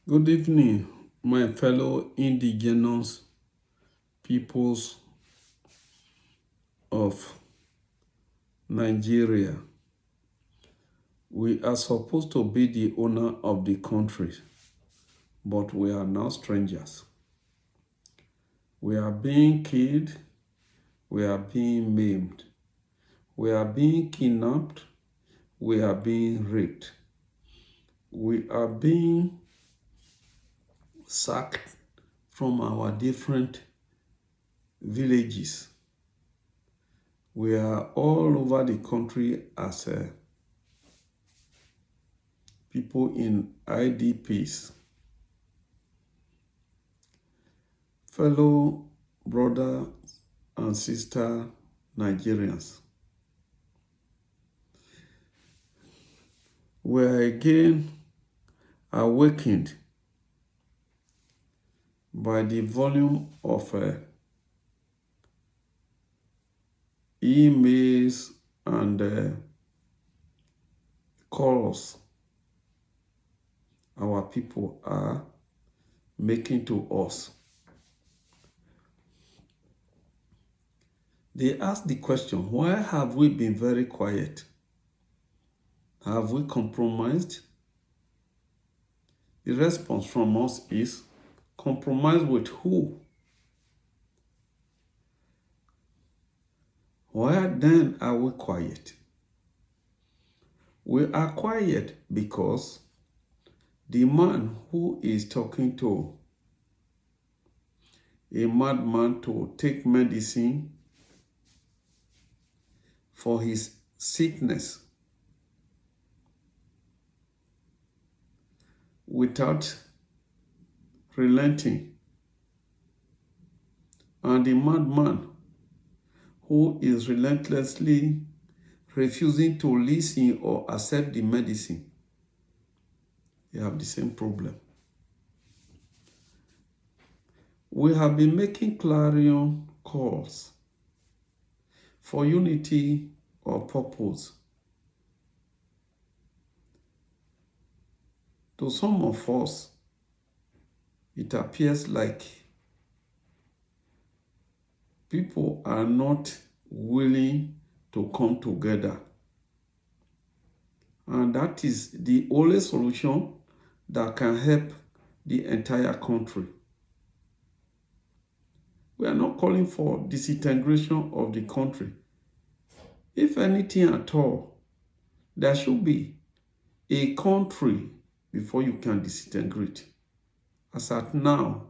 Good evening, my fellow indigenous peoples of Nigeria. We are supposed to be the owner of the country, but we are now strangers. We are being killed, we are being maimed, we are being kidnapped, we are being raped, we are being sacked from our different villages. We are all over the country as people in IDPs. Fellow brother and sister Nigerians, we are again awakened by the volume of emails and calls our people are making to us. They ask the question, why have we been very quiet? Have we compromised? The response from us is, compromise with who? Why then are we quiet? We are quiet because the man who is talking to a madman to take medicine for his sickness without relenting, and the madman who is relentlessly refusing to listen or accept the medicine, they have the same problem. We have been making clarion calls for unity or purpose. To some of us, it appears like people are not willing to come together. And that is the only solution that can help the entire country. We are not calling for disintegration of the country. If anything at all, there should be a country before you can disintegrate. As at now,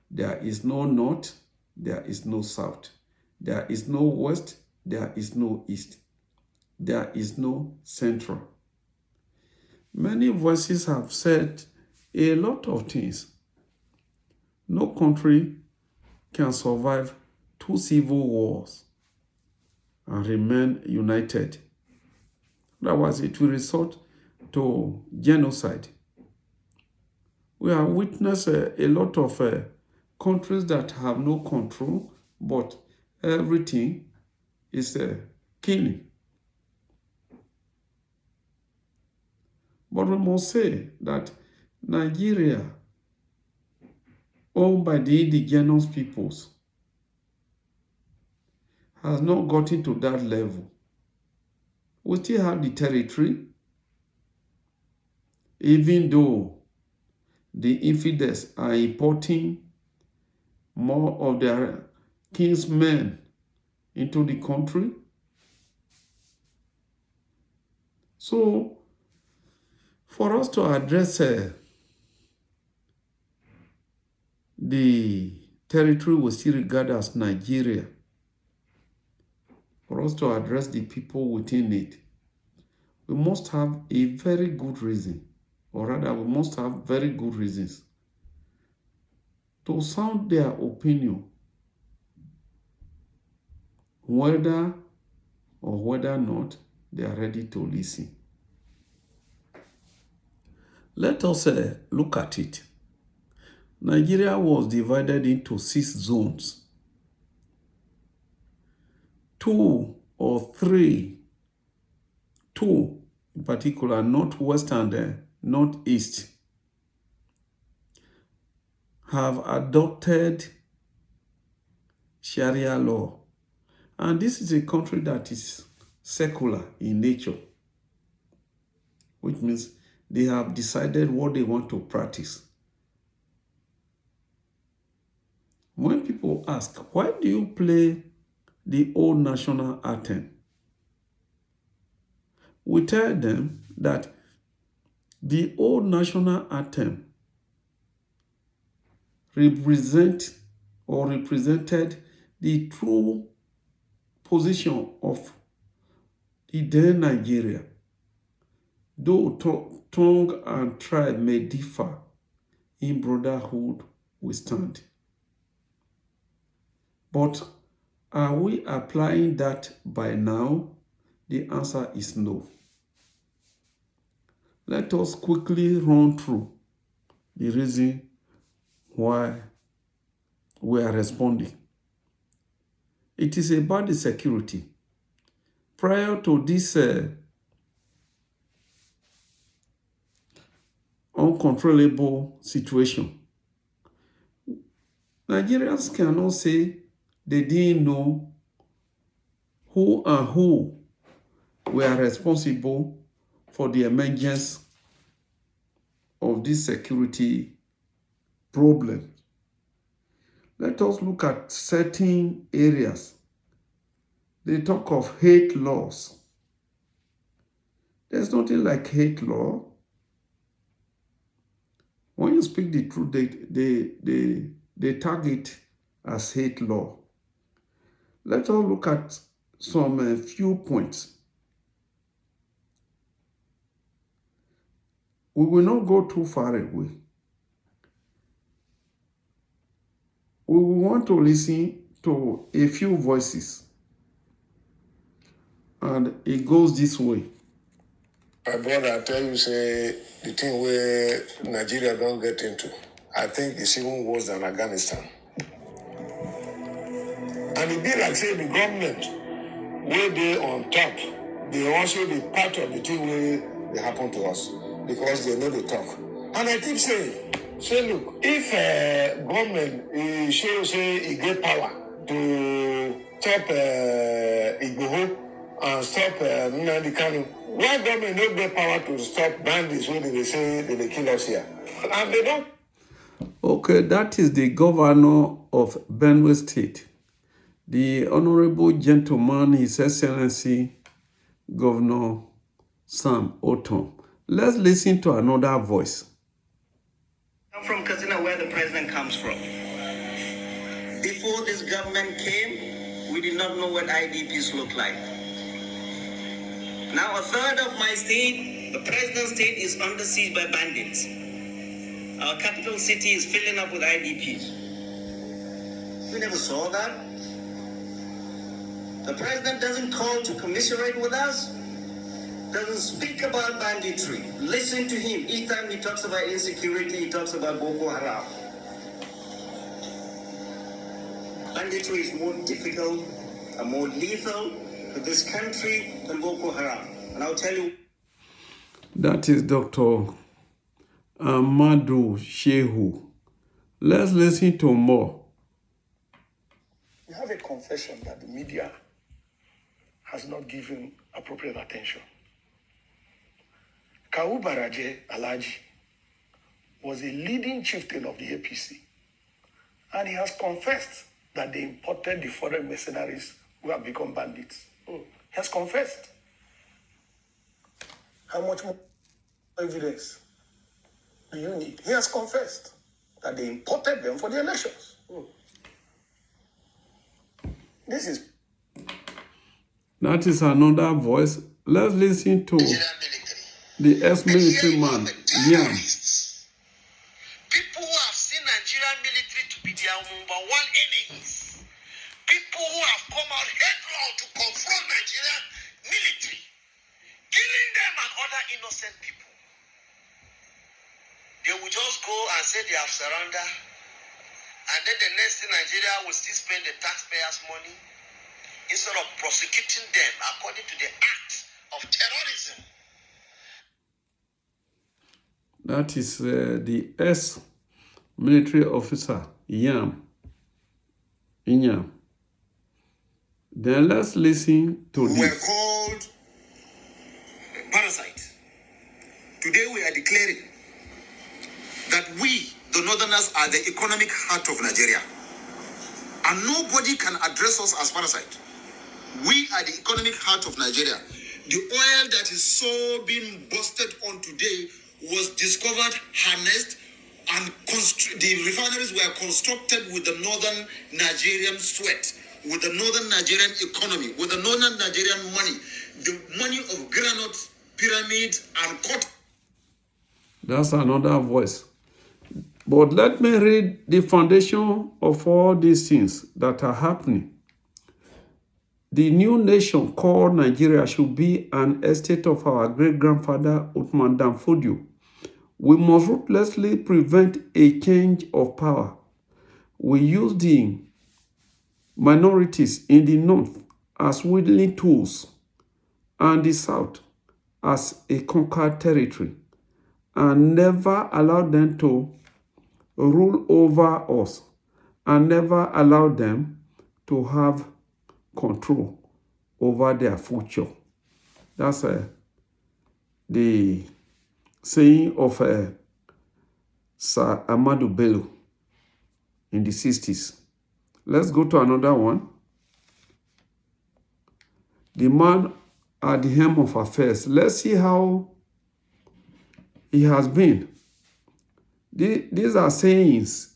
there is no north, there is no south. There is no west, there is no east. There is no central. Many voices have said a lot of things. No country can survive 2 civil wars and remain united. Otherwise, it will resort to genocide. We have witnessed a lot of countries that have no control, but everything is killing. But we must say that Nigeria, owned by the indigenous peoples, has not gotten to that level. We still have the territory, even though the infidels are importing more of their kinsmen into the country. So, for us to address the territory we still regard as Nigeria, for us to address the people within it, we must have a very good reason, or rather, we must have very good reasons to sound their opinion, whether or whether not they are ready to listen. Let us look at it. Nigeria was divided into 6 zones. 2 or 3, 2 in particular, northwest and northeast, have adopted Sharia law. And this is a country that is secular in nature, which means they have decided what they want to practice. When people ask, why do you play the old national anthem? We tell them that the old national anthem represented the true position of the then Nigeria. Though tongue and tribe may differ, in brotherhood we stand. But are we applying that by now? The answer is no. Let us quickly run through the reason why we are responding. It is about the security. Prior to this uncontrollable situation, Nigerians cannot say they didn't know who were responsible for the emergence of this security problem. Let us look at certain areas. They talk of hate laws. There's nothing like hate law. When you speak the truth, they tag it as hate law. Let us look at some few points. We will not go too far away. We will want to listen to a few voices. And it goes this way. My brother, I tell you, say, the thing where Nigeria don't get into, I think it's even worse than Afghanistan. And it be like, say, the government, where they on top, they also be part of the thing where they happen to us, because they know the talk. And I keep saying, say, look, if government show, say, it get power to stop Igboho and stop Nnamdi Kanu, why government don't get power to stop bandits when they say they kill us here? And they don't. Okay, that is the governor of Benue State. The Honorable Gentleman, His Excellency, Governor Sam Otom. Let's listen to another voice. I'm from Katsina, where the president comes from. Before this government came, we did not know what IDPs look like. Now a third of my state, the president's state, is under siege by bandits. Our capital city is filling up with IDPs. We never saw that. The president doesn't call to commiserate with us, doesn't speak about banditry. Listen to him. Each time he talks about insecurity, he talks about Boko Haram. Banditry is more difficult and more lethal to this country than Boko Haram. And I'll tell you. That is Dr. Amadou Shehu. Let's listen to more. We have a confession that the media has not given appropriate attention. Kawu Baraje Alhaji was a leading chieftain of the APC, and he has confessed that they imported the foreign mercenaries who have become bandits. He has confessed. How much more evidence do you need? He has confessed that they imported them for the elections. That is another voice. Let's listen to the ex-military man, Liam. People who have seen Nigerian military to be their number one enemies. People who have come out headlong to confront Nigerian military, killing them and other innocent people. They will just go and say they have surrendered, and then the next thing Nigeria will still spend the taxpayers' money instead of prosecuting them according to the act of terrorism. That is the military officer, Inyam. Then let's listen to We were this. called parasites. Today we are declaring that we, the Northerners, are the economic heart of Nigeria. And nobody can address us as parasites. We are the economic heart of Nigeria. The oil that is so being busted on today was discovered, harnessed, and the refineries were constructed with the northern Nigerian sweat, with the northern Nigerian economy, with the northern Nigerian money, the money of granite, pyramids, and cotton. That's another voice. But let me read the foundation of all these things that are happening. The new nation called Nigeria should be an estate of our great-grandfather Uthman Dan Fodio. We must ruthlessly prevent a change of power. We use the minorities in the north as willing tools and the south as a conquered territory, and never allow them to rule over us, and never allow them to have control over their future. That's the saying of Sir Ahmadu Bello in the 60s. Let's go to another one. The man at the helm of affairs. Let's see how he has been. These are sayings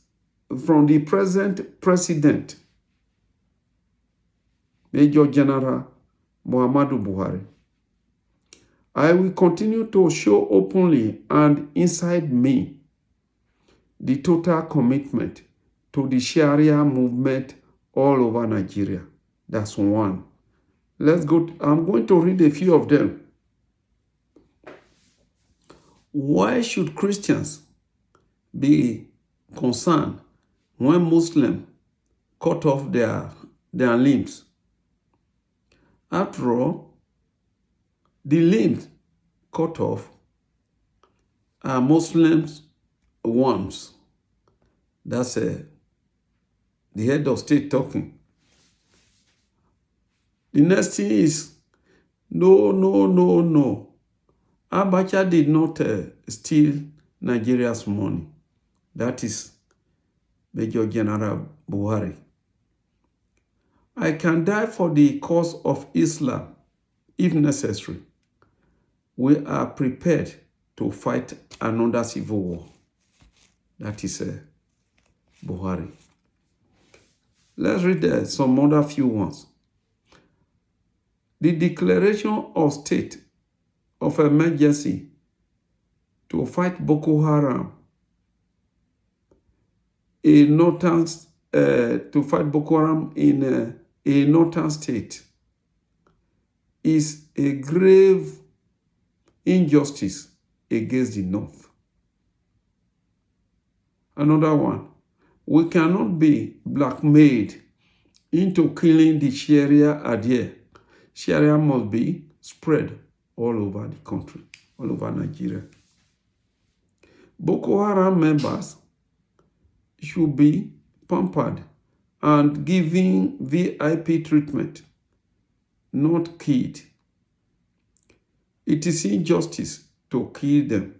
from the present president, Major General Muhammadu Buhari. I will continue to show openly and inside me the total commitment to the Sharia movement all over Nigeria. That's one. Let's go. I'm going to read a few of them. Why should Christians be concerned when Muslims cut off their limbs? After all, the limbs cut off are Muslims' ones. That's the head of state talking. The next thing is, no. Abacha did not steal Nigeria's money. That is Major General Buhari. I can die for the cause of Islam if necessary. We are prepared to fight another civil war. That is Buhari. Let's read some other few ones. The declaration of state of emergency to fight Boko Haram, to fight Boko Haram in a northern state is a grave injustice against the north. Another one, we cannot be blackmailed into killing the Sharia idea. Sharia must be spread all over the country, all over Nigeria. Boko Haram members should be pampered and given VIP treatment, not killed. It is injustice to kill them.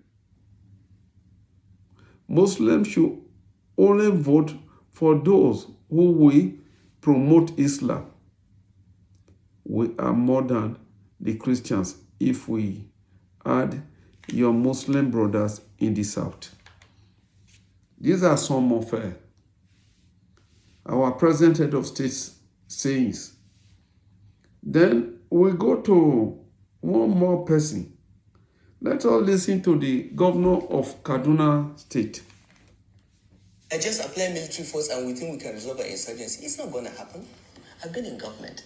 Muslims should only vote for those who will promote Islam. We are more than the Christians if we add your Muslim brothers in the south. These are some of our present head of state's sayings. Then we go to one more person. Let us listen to the governor of Kaduna State. I just apply military force and we think we can resolve our insurgency. It's not going to happen. I've been in government.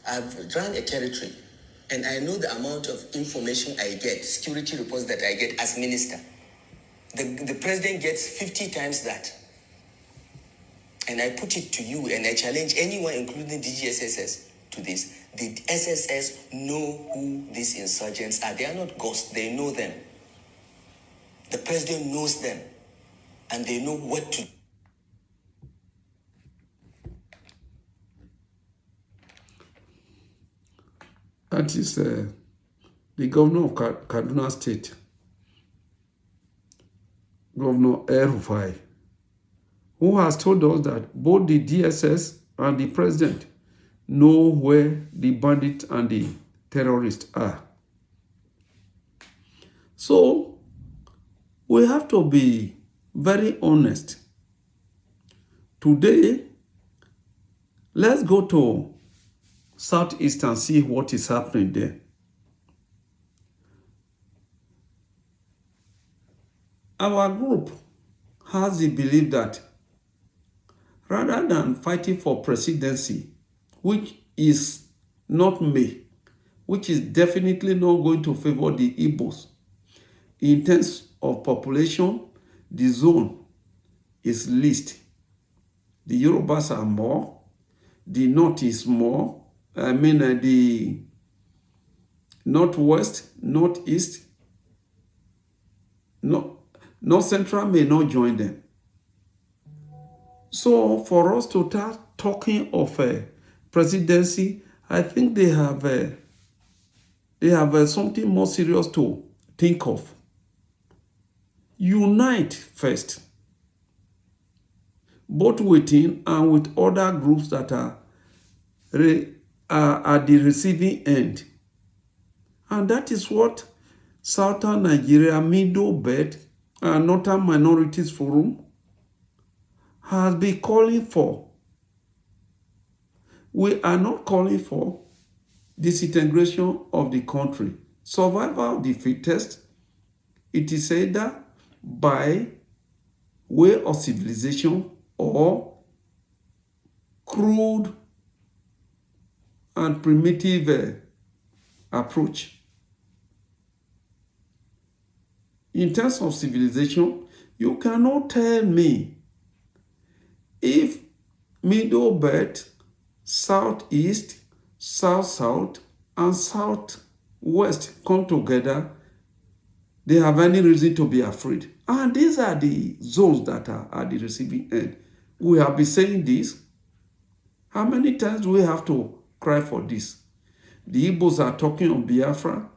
I've run a territory. And I know the amount of information I get, security reports that I get as minister. The president gets 50 times that. And I put it to you and I challenge anyone, including DGSSS, to this. The SSS know who these insurgents are. They are not ghosts. They know them. The president knows them. and they know what to. That is the governor of Kaduna State, Governor El-Rufai, who has told us that both the DSS and the president know where the bandits and the terrorists are. So, we have to be very honest. Today, let's go to Southeast and see what is happening there. Our group has the belief that rather than fighting for presidency, which is not me, which is definitely not going to favor the Igbos, in terms of population, the zone is least. The Yorubas are more, the North is more, the Northwest, Northeast, North Central may not join them. So for us to start talking of a presidency, I think they have something more serious to think of. Unite first, both within and with other groups that are at the receiving end. And that is what Southern Nigeria Middle Belt and Northern Minorities Forum has been calling for. We are not calling for disintegration of the country. Survival of the fittest, it is either by way of civilization or crude and primitive approach. In terms of civilization, you cannot tell me if Middle Belt, Southeast, South-South, and Southwest come together, they have any reason to be afraid. And these are the zones that are at the receiving end. We have been saying this. How many times do we have to cry for this? The Igbos are talking on Biafra.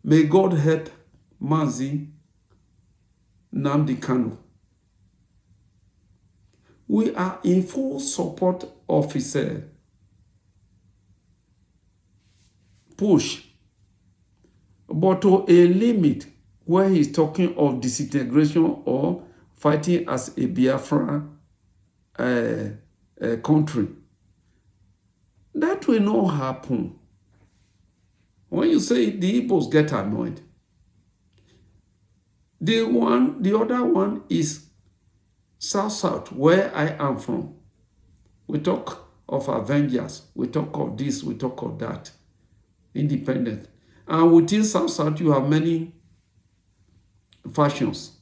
May God help Mazi Nnamdi Kanu. We are in full support of his push, but to a limit where he's talking of disintegration or fighting as a Biafra country. That will not happen. When you say it, the Igbos get annoyed. The other one is South-South, where I am from. We talk of Avengers, we talk of this, we talk of that. Independent. And within South-South, you have many factions.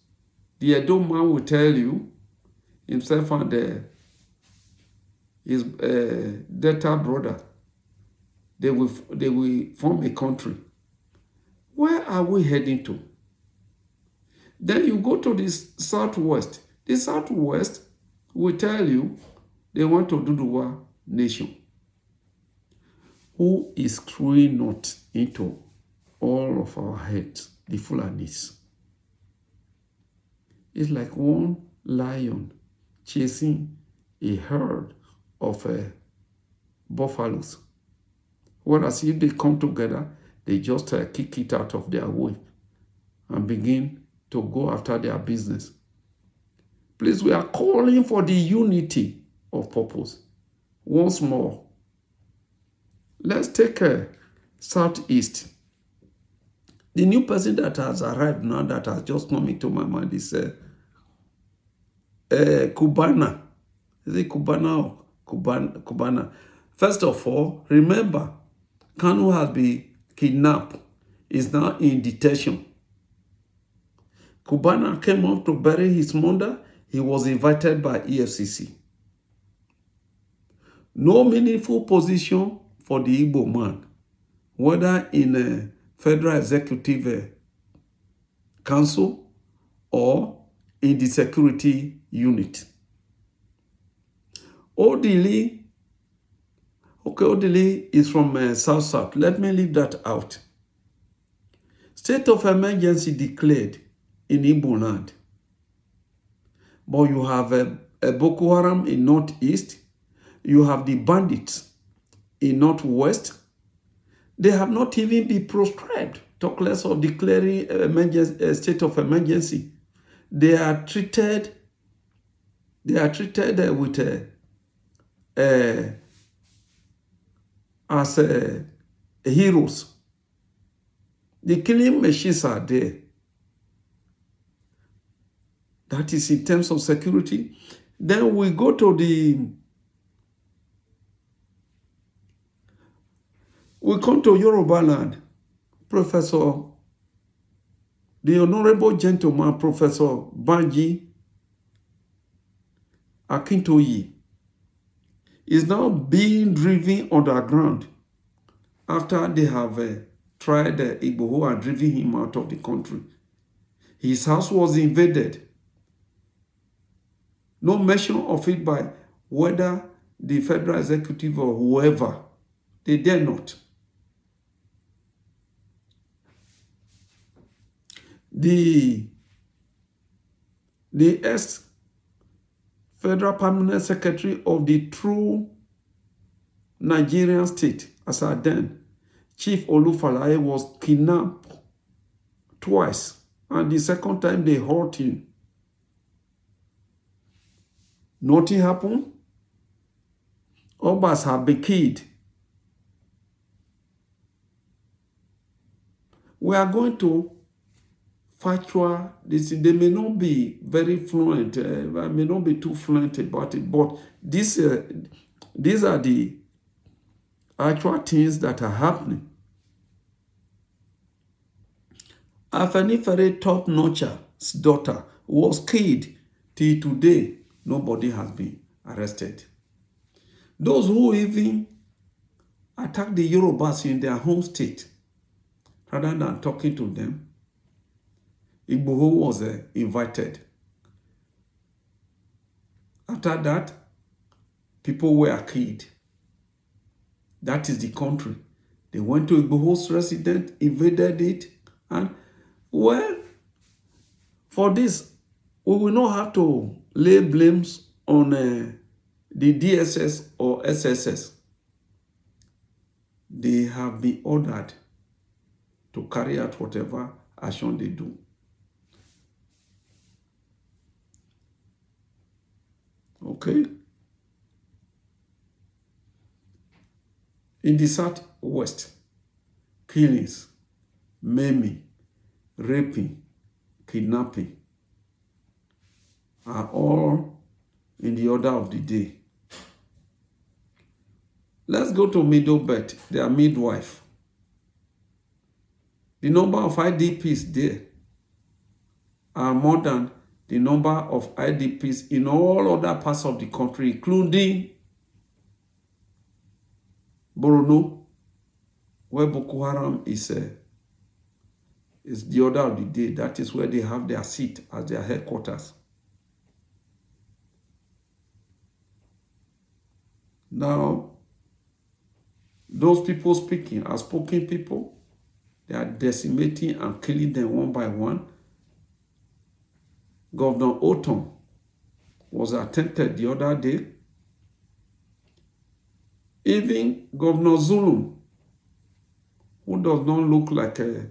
The Edo man will tell you, himself and his Delta brother, they will form a country. Where are we heading to? Then you go to the Southwest. The Southwest will tell you they want to do the war nation. Who is screwing not into all of our heads? The Fulanis. It's like one lion chasing a herd of buffaloes. Whereas if they come together, they just kick it out of their way and begin to go after their business. Please, we are calling for the unity of purpose. Once more, let's take Southeast. The new person that has arrived now, that has just come into my mind, is Cubana. Is it Cubana or Cubana? First of all, remember, Kanu has been kidnapped, is now in detention. Cubana came up to bury his mother. He was invited by EFCC. No meaningful position for the Igbo man, whether in a Federal Executive Council or in the security unit. Odili is from South. Let me leave that out. State of emergency declared in Igbo land. But you have a Boko Haram in northeast. You have the bandits in northwest. They have not even been proscribed, talk less of declaring state of emergency. They are treated with as heroes. The killing machines are there. That is in terms of security. Then we go to we come to Yoruba land. The Honorable Gentleman, Professor Banji Akintoye, is now being driven underground after they have tried Igboho and driven him out of the country. His house was invaded. No mention of it by whether the federal executive or whoever. They dare not. The ex-federal permanent secretary of the true Nigerian state, as at then, Chief Olufalaye, was kidnapped twice, and the second time they hurt him. Nothing happened. Obas have been killed. We are going to factual. They may not be very fluent. I may not be too fluent about it, but these are the actual things that are happening. Afenifere top-notcher's daughter was killed. Till today, nobody has been arrested. Those who even attack the Yorubas in their home state, rather than talking to them, Igboho was invited. After that, people were killed. That is the country. They went to Igboho's residence, invaded it, and well, for this, we will not have to lay blames on the DSS or SSS. They have been ordered to carry out whatever action they do. Okay? In the Southwest, killings, maiming, raping, kidnapping are all in the order of the day. Let's go to Middle Belt, their midwife. The number of IDPs there are more than the number of IDPs in all other parts of the country, including Borno, where Boko Haram is the order of the day. That is where they have their seat as their headquarters. Now, those people speaking are spoken people. They are decimating and killing them one by one. Governor Otom was attempted the other day. Even Governor Zulum, who does not look like a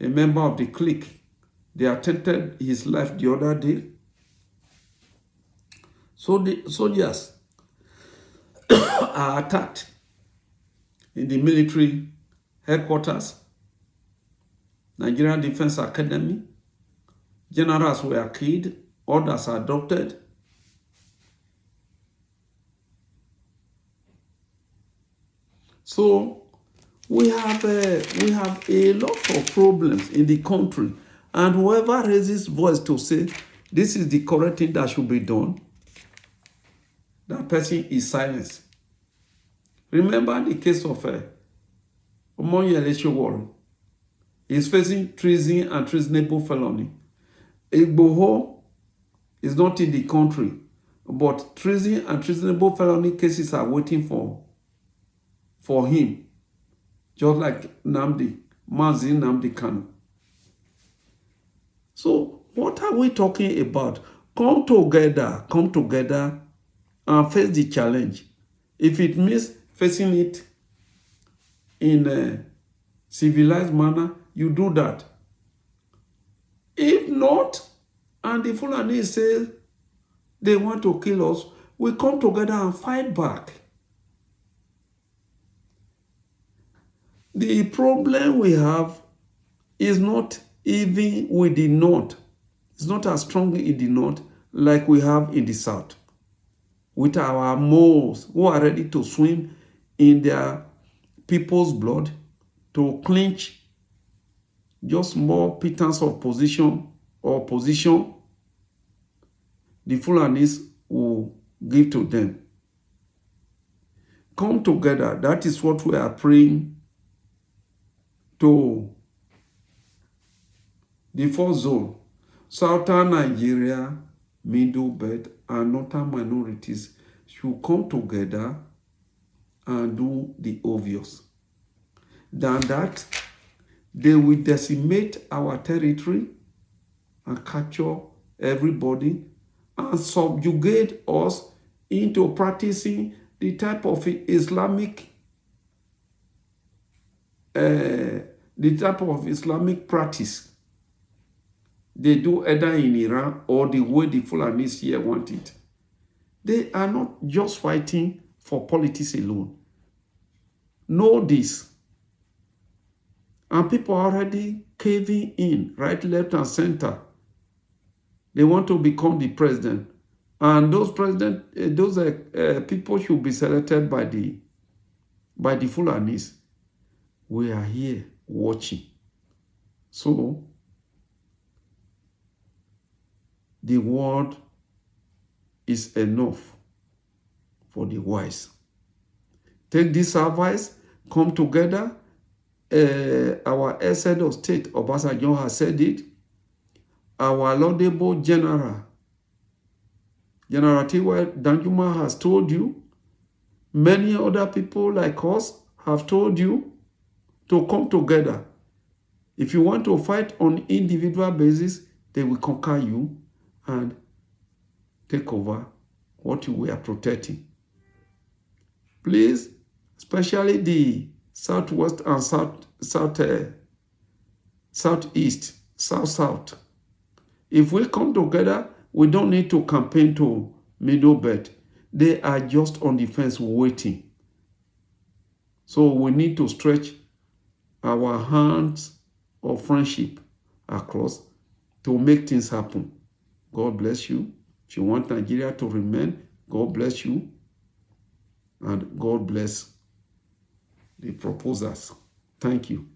member of the clique, they attempted his life the other day. So the soldiers are attacked in the military headquarters, Nigerian Defense Academy. Generals were killed, others adopted. So we have a lot of problems in the country, and whoever raises voice to say this is the correct thing that should be done, that person is silenced. Remember the case of Omoyele Sowore. He's facing treason and treasonable felony. Igboho is not in the country, but treason and treasonable felony cases are waiting for him, just like Mazi Nnamdi Kanu. So what are we talking about? Come together and face the challenge. If it means facing it in a civilized manner, you do that. If not, and the Fulani say they want to kill us, we come together and fight back. The problem we have is not even with the north. It's not as strong in the north like we have in the south. With our moles who are ready to swim in their people's blood to clinch just more pittance of position, the Fulanis will give to them. Come together. That is what we are praying to the fourth zone. Southern Nigeria, Middle Belt, and northern minorities should come together and do the obvious. Than that, they will decimate our territory and capture everybody and subjugate us into practicing the type of Islamic practice they do either in Iran or the way the Fulanis here want it. They are not just fighting for politics alone. Know this. And people are already caving in, right, left, and center. They want to become the president. And those people should be selected by the Fulanis. We are here watching. So, the word is enough for the wise. Take this advice, come together. Our head of state, Obasanjo, has said it. Our laudable General T.Y. Danjuma has told you. Many other people like us have told you to come together. If you want to fight on individual basis, they will conquer you and take over what you were protecting. Please, especially the southwest and southeast, south. If we come together, we don't need to campaign to Middle Belt. They are just on the fence waiting. So we need to stretch our hands of friendship across to make things happen. God bless you. If you want Nigeria to remain, God bless you. And God bless the proposers. Thank you.